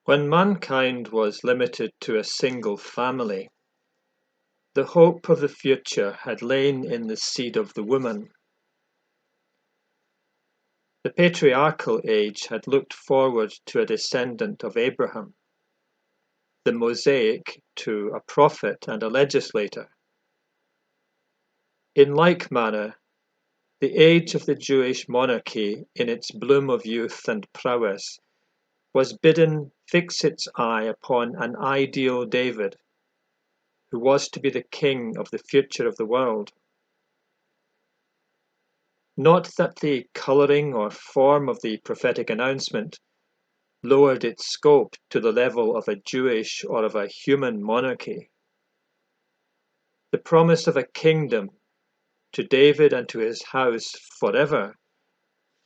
When mankind was limited to a single family, the hope of the future had lain in the seed of the woman. The patriarchal age had looked forward to a descendant of Abraham, the Mosaic to a prophet and a legislator. In like manner, the age of the Jewish monarchy, in its bloom of youth and prowess, was bidden fix its eye upon an ideal David, who was to be the king of the future of the world. Not that the colouring or form of the prophetic announcement lowered its scope to the level of a Jewish or of a human monarchy. The promise of a kingdom to David and to his house forever,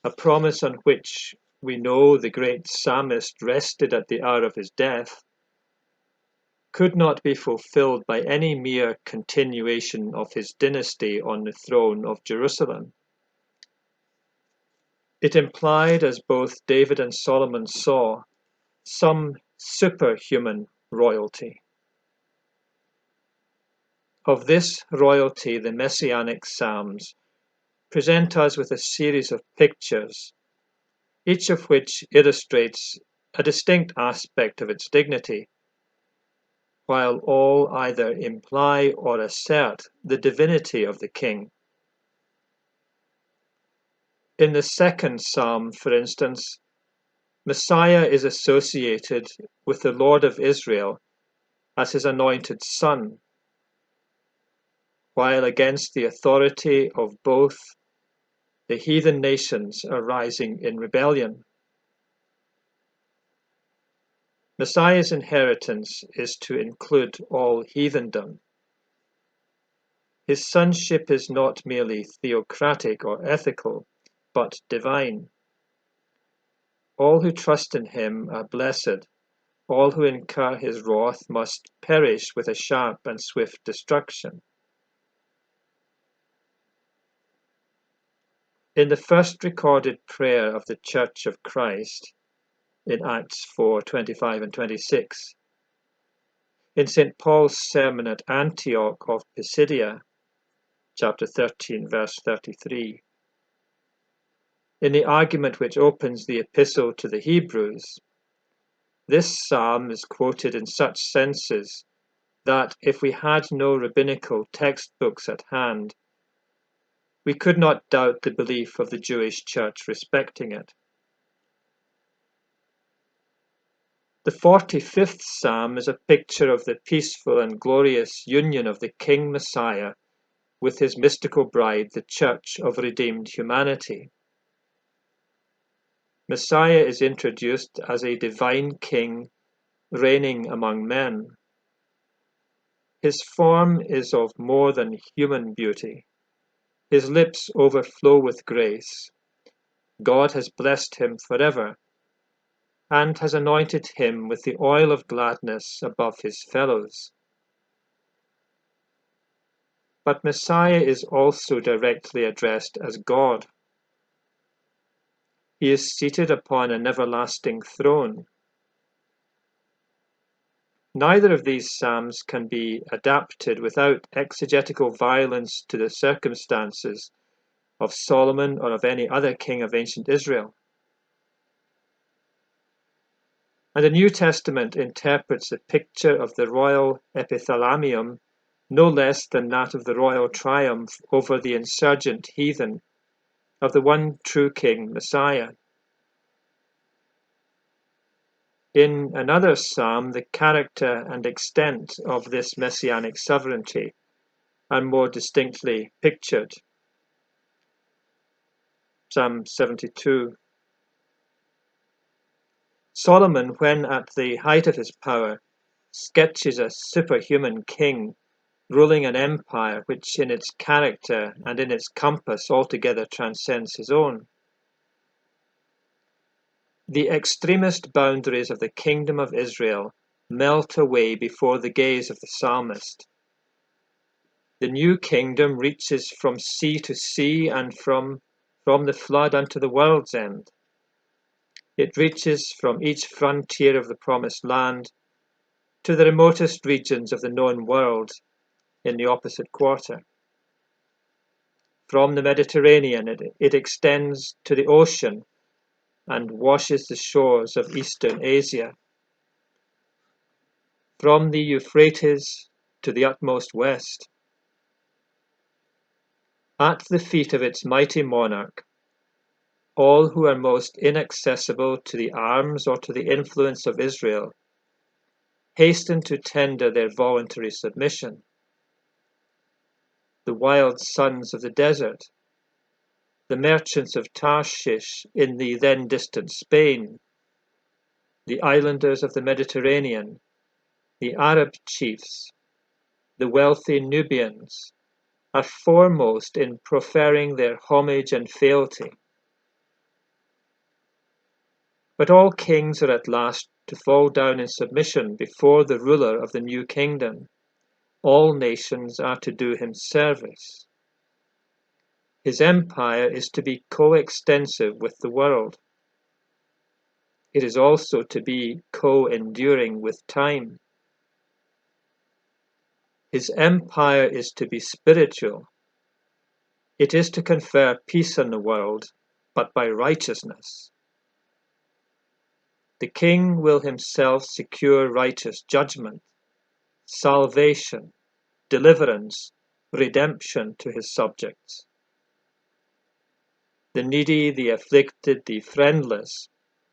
a promise on which we know the great psalmist rested at the hour of his death, could not be fulfilled by any mere continuation of his dynasty on the throne of Jerusalem. It implied, as both David and Solomon saw, some superhuman royalty. Of this royalty, the Messianic Psalms present us with a series of pictures, each of which illustrates a distinct aspect of its dignity, while all either imply or assert the divinity of the king. In the second psalm, for instance, Messiah is associated with the Lord of Israel as his anointed son, while against the authority of both, the heathen nations are rising in rebellion. Messiah's inheritance is to include all heathendom. His sonship is not merely theocratic or ethical, but divine. All who trust in him are blessed. All who incur his wrath must perish with a sharp and swift destruction. In the first recorded prayer of the Church of Christ, in Acts 4:25 and 26, in St. Paul's sermon at Antioch of Pisidia, chapter 13, verse 33, in the argument which opens the epistle to the Hebrews, this psalm is quoted in such senses that if we had no rabbinical textbooks at hand, we could not doubt the belief of the Jewish Church respecting it. The 45th Psalm is a picture of the peaceful and glorious union of the King Messiah with his mystical bride, the Church of redeemed humanity. Messiah is introduced as a divine king reigning among men. His form is of more than human beauty. His lips overflow with grace. God has blessed him forever and has anointed him with the oil of gladness above his fellows. But Messiah is also directly addressed as God. He is seated upon an everlasting throne. Neither of these psalms can be adapted without exegetical violence to the circumstances of Solomon or of any other king of ancient Israel. And the New Testament interprets the picture of the royal epithalamium no less than that of the royal triumph over the insurgent heathen of the one true king, Messiah. In another psalm, the character and extent of this messianic sovereignty are more distinctly pictured. Psalm 72. Solomon, when at the height of his power, sketches a superhuman king ruling an empire which in its character and in its compass altogether transcends his own. The extremist boundaries of the kingdom of Israel melt away before the gaze of the psalmist. The new kingdom reaches from sea to sea and from the flood unto the world's end. It reaches from each frontier of the Promised Land to the remotest regions of the known world in the opposite quarter. From the Mediterranean, it extends to the ocean and washes the shores of eastern Asia. From the Euphrates to the utmost west. At the feet of its mighty monarch, all who are most inaccessible to the arms or to the influence of Israel hasten to tender their voluntary submission. The wild sons of the desert, the merchants of Tarshish in the then distant Spain, the islanders of the Mediterranean, the Arab chiefs, the wealthy Nubians, are foremost in proffering their homage and fealty. But all kings are at last to fall down in submission before the ruler of the new kingdom. All nations are to do him service. His empire is to be coextensive with the world. It is also to be co-enduring with time. His empire is to be spiritual. It is to confer peace on the world, but by righteousness. The king will himself secure righteous judgment, salvation, deliverance, redemption to his subjects. The needy, the afflicted, the friendless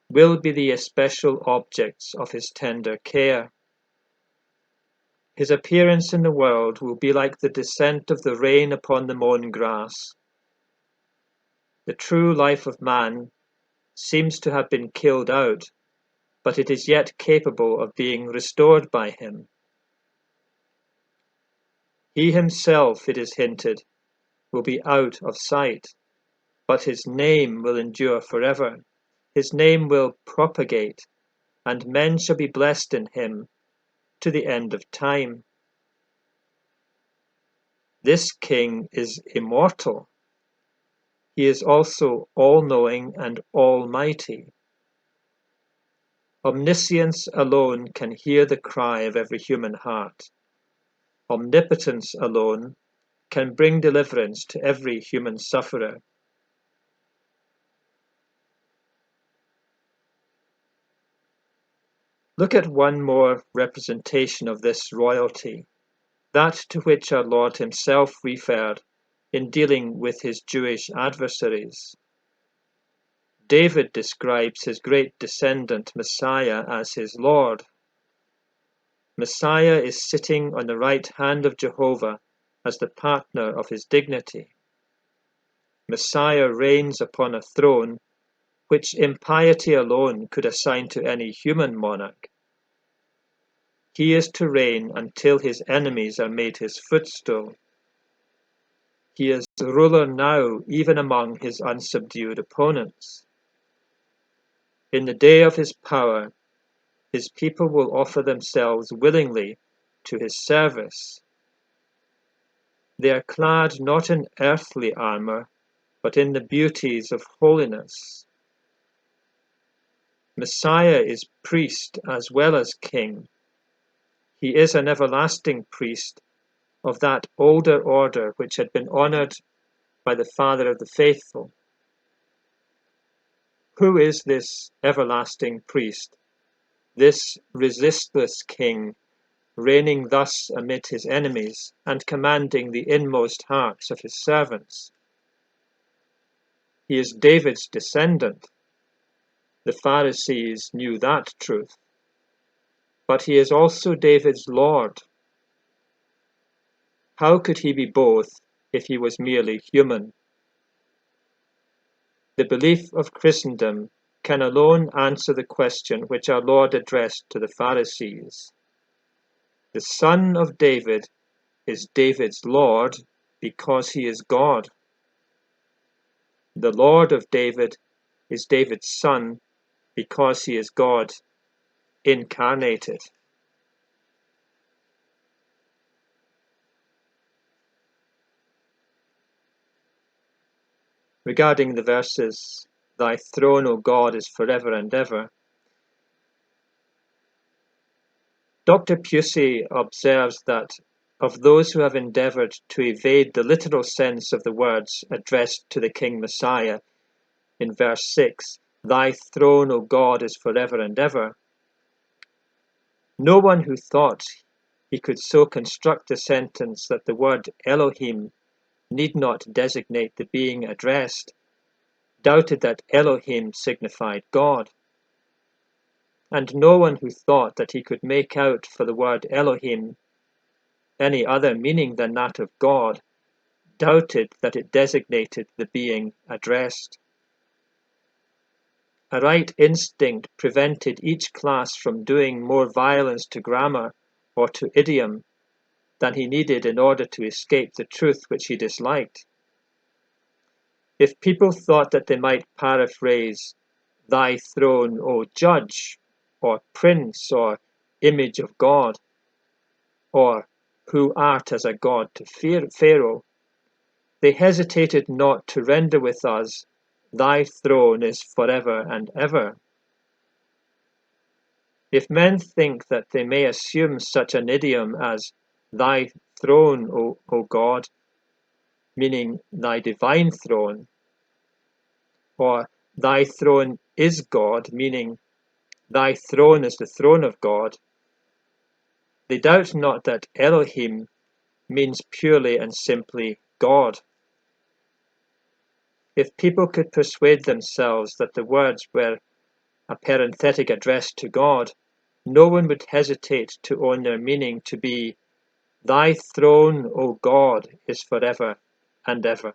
will be the especial objects of his tender care. His appearance in the world will be like the descent of the rain upon the mown grass. The true life of man seems to have been killed out, but it is yet capable of being restored by him. He himself, it is hinted, will be out of sight, but his name will endure forever. His name will propagate, and men shall be blessed in him to the end of time. This king is immortal. He is also all-knowing and almighty. Omniscience alone can hear the cry of every human heart. Omnipotence alone can bring deliverance to every human sufferer. Look at one more representation of this royalty, that to which our Lord himself referred in dealing with his Jewish adversaries. David describes his great descendant Messiah as his Lord. Messiah is sitting on the right hand of Jehovah as the partner of his dignity. Messiah reigns upon a throne which impiety alone could assign to any human monarch. He is to reign until his enemies are made his footstool. He is the ruler now, even among his unsubdued opponents. In the day of his power, his people will offer themselves willingly to his service. They are clad not in earthly armor, but in the beauties of holiness. Messiah is priest as well as king. He is an everlasting priest of that older order which had been honored by the Father of the faithful. Who is this everlasting priest, this resistless king, reigning thus amid his enemies and commanding the inmost hearts of his servants? He is David's descendant. The Pharisees knew that truth. But he is also David's Lord. How could he be both if he was merely human? The belief of Christendom can alone answer the question which our Lord addressed to the Pharisees. The Son of David is David's Lord because he is God. The Lord of David is David's Son because he is God incarnated. Regarding the verses Thy throne, O God, is forever and ever. Dr. Pusey observes that of those who have endeavoured to evade the literal sense of the words addressed to the King Messiah in verse 6, Thy throne, O God, is forever and ever, no one who thought he could so construct the sentence that the word Elohim need not designate the being addressed doubted that Elohim signified God. And no one who thought that he could make out for the word Elohim any other meaning than that of God doubted that it designated the being addressed. A right instinct prevented each class from doing more violence to grammar or to idiom than he needed in order to escape the truth which he disliked. If people thought that they might paraphrase, Thy throne, O Judge, or Prince, or Image of God, or Who art as a God to Pharaoh, they hesitated not to render with us, Thy throne is forever and ever. If men think that they may assume such an idiom as Thy throne, O God, meaning Thy divine throne, or Thy throne is God, meaning Thy throne is the throne of God, they doubt not that Elohim means purely and simply God. If people could persuade themselves that the words were a parenthetic address to God, no one would hesitate to own their meaning to be, Thy throne, O God, is forever and ever.